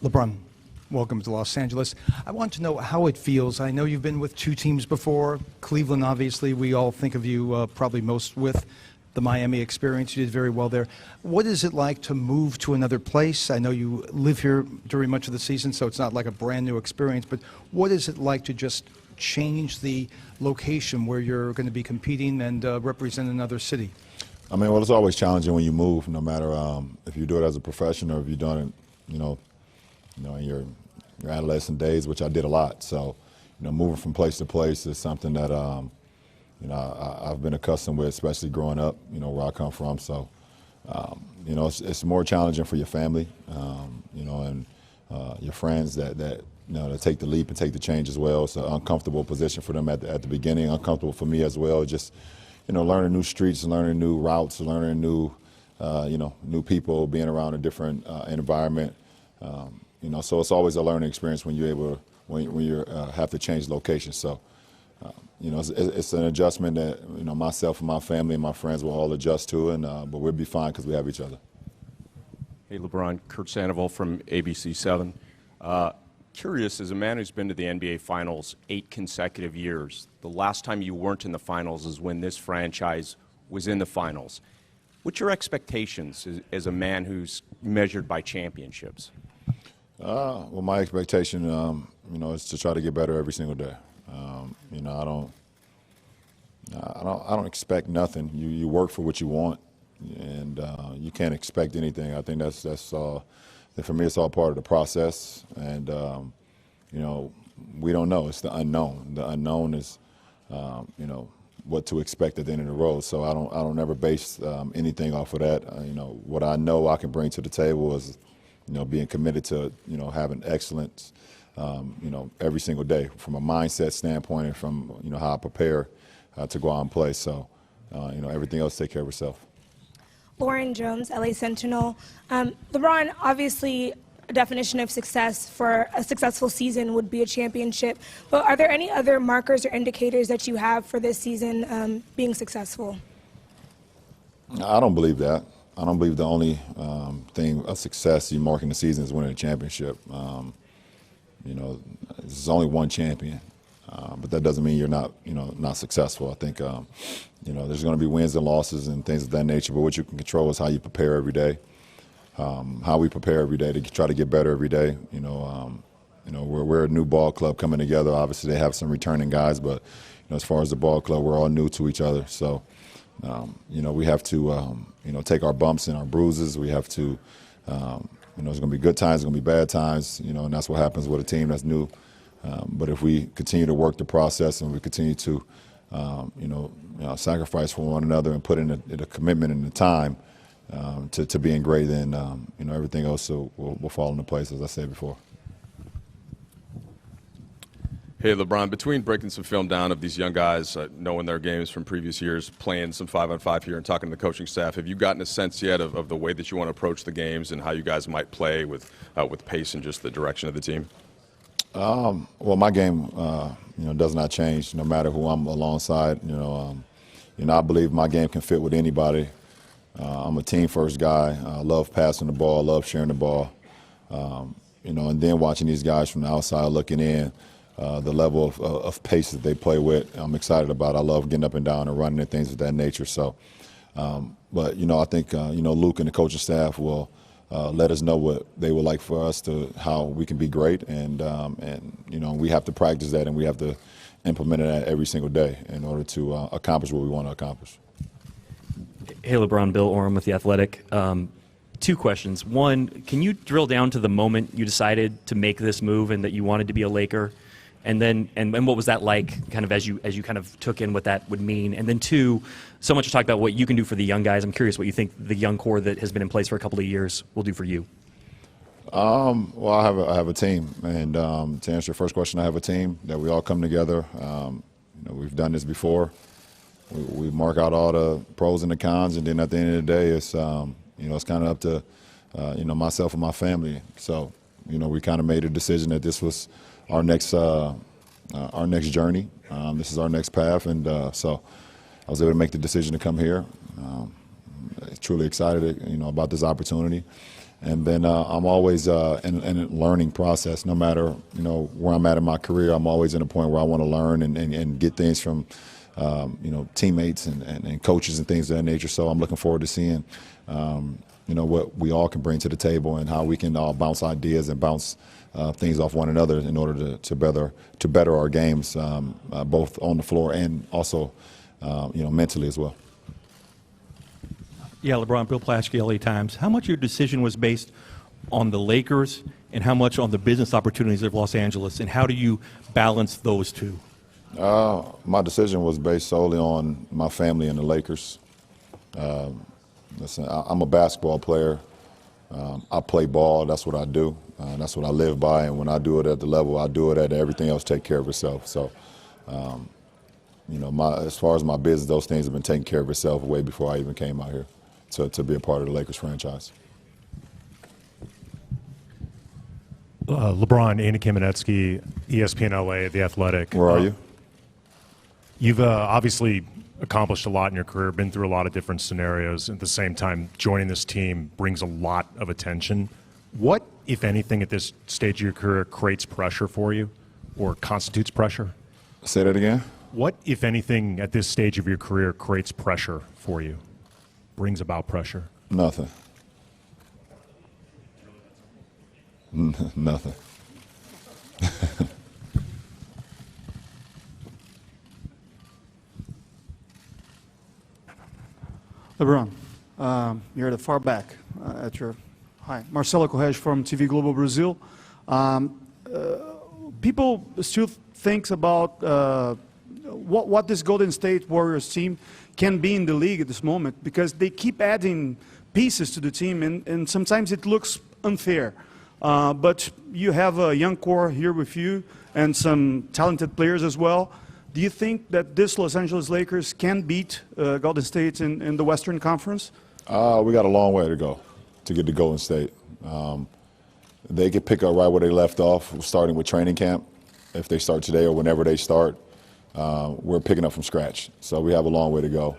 LeBron, welcome to Los Angeles. I want to know how it feels. I know you've been with two teams before. Cleveland, obviously, we all think of you probably most with the Miami experience. You did very well there. What is it like to move to another place? I know you live here during much of the season, so it's not like a brand new experience, but what is it like to just change the location where you're going to be competing and represent another city? I mean, well, it's always challenging when you move, no matter if you do it as a professional or if you've done it, in your adolescent days, which I did a lot. So, moving from place to place is something that, I've been accustomed with, especially growing up, where I come from. So, it's more challenging for your family, and your friends that take the leap and take the change as well. It's an uncomfortable position for them at the beginning, uncomfortable for me as well. Just, learning new streets, learning new routes, learning new, new people, being around a different environment. So it's always a learning experience when you're able, when you have to change locations. So, it's an adjustment that, myself and my family and my friends will all adjust to, but we'll be fine because we have each other. Hey, LeBron, Kurt Sandoval from ABC7. Curious, as a man who's been to the NBA Finals 8 consecutive years, the last time you weren't in the Finals is when this franchise was in the Finals. What's your expectations as a man who's measured by championships? Well, my expectation, is to try to get better every single day. I don't expect nothing. You work for what you want, and you can't expect anything. I think that's for me. It's all part of the process, and we don't know. It's the unknown. The unknown is, what to expect at the end of the road. So I don't ever base anything off of that. What I know I can bring to the table is, being committed to, having excellence, every single day from a mindset standpoint and from, how I prepare to go out and play. So, everything else take care of itself. Lauren Jones, LA Sentinel. LeBron, obviously, a definition of success for a successful season would be a championship. But are there any other markers or indicators that you have for this season being successful? I don't believe that. I don't believe the only thing of success you mark in the season is winning a championship. There's only one champion, but that doesn't mean you're not, not successful. I think, there's going to be wins and losses and things of that nature, but what you can control is how you prepare every day, how we prepare every day to try to get better every day. We're a new ball club coming together. Obviously, they have some returning guys, but as far as the ball club, we're all new to each other. So, we have to, take our bumps and our bruises. We have to, there's going to be good times, there's going to be bad times, and that's what happens with a team that's new. But if we continue to work the process and we continue to, sacrifice for one another and put in the commitment and the time to being great, then, everything else will fall into place, as I said before. Hey, LeBron, between breaking some film down of these young guys, knowing their games from previous years, playing some 5-on-5 here and talking to the coaching staff, have you gotten a sense yet of the way that you want to approach the games and how you guys might play with pace and just the direction of the team? Well, my game, does not change no matter who I'm alongside. I believe my game can fit with anybody. I'm a team-first guy. I love passing the ball. I love sharing the ball. And then watching these guys from the outside looking in, the level of pace that they play with, I'm excited about. I love getting up and down and running and things of that nature. So, but, I think, Luke and the coaching staff will let us know what they would like for us how we can be great. And we have to practice that and we have to implement it every single day in order to accomplish what we want to accomplish. Hey, LeBron, Bill Oram with The Athletic. 2 questions. One, can you drill down to the moment you decided to make this move and that you wanted to be a Laker? And then, and what was that like, kind of as you kind of took in what that would mean? And then 2, so much to talk about what you can do for the young guys. I'm curious what you think the young core that has been in place for a couple of years will do for you. Well, I have a team, and to answer your first question, I have a team that we all come together. We've done this before. We mark out all the pros and the cons, and then at the end of the day, it's it's kind of up to myself and my family. So we kind of made a decision that this was our next journey. This is our next path, and so I was able to make the decision to come here. Truly excited, about this opportunity, And then I'm always in a learning process. No matter where I'm at in my career, I'm always in a point where I want to learn and get things from teammates and coaches and things of that nature. So I'm looking forward to seeing what we all can bring to the table and how we can all bounce ideas and bounce things off one another in order to better our games, both on the floor and also mentally as well. Yeah, LeBron, Bill Plaschke, LA Times. How much of your decision was based on the Lakers and how much on the business opportunities of Los Angeles, and how do you balance those two? My decision was based solely on my family and the Lakers. Listen, I'm a basketball player. I play ball. That's what I do. That's what I live by. And when I do it at the level I do it at, everything else take care of itself. So, as far as my business, those things have been taking care of itself way before I even came out here to be a part of the Lakers franchise. LeBron, Andy Kamenetsky, ESPN LA, The Athletic. Where are you? You've obviously accomplished a lot in your career, been through a lot of different scenarios. At the same time, joining this team brings a lot of attention. What, if anything, at this stage of your career creates pressure for you or constitutes pressure? Say that again? What, if anything, at this stage of your career creates pressure for you, brings about pressure? Nothing. Nothing. LeBron, you're the far back at your hi. Marcelo Correge from TV Globo Brazil. People still think about what this Golden State Warriors team can be in the league at this moment because they keep adding pieces to the team and sometimes it looks unfair. But you have a young core here with you and some talented players as well. Do you think that this Los Angeles Lakers can beat Golden State in the Western Conference? We got a long way to go to get to Golden State. They could pick up right where they left off, starting with training camp. If they start today or whenever they start, we're picking up from scratch. So we have a long way to go.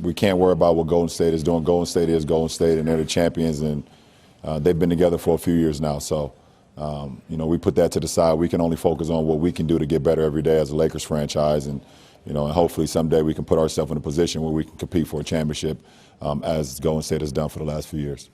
We can't worry about what Golden State is doing. Golden State is Golden State, and they're the champions, and they've been together for a few years now. So, we put that to the side. We can only focus on what we can do to get better every day as a Lakers franchise, and and hopefully someday we can put ourselves in a position where we can compete for a championship, as Golden State has done for the last few years.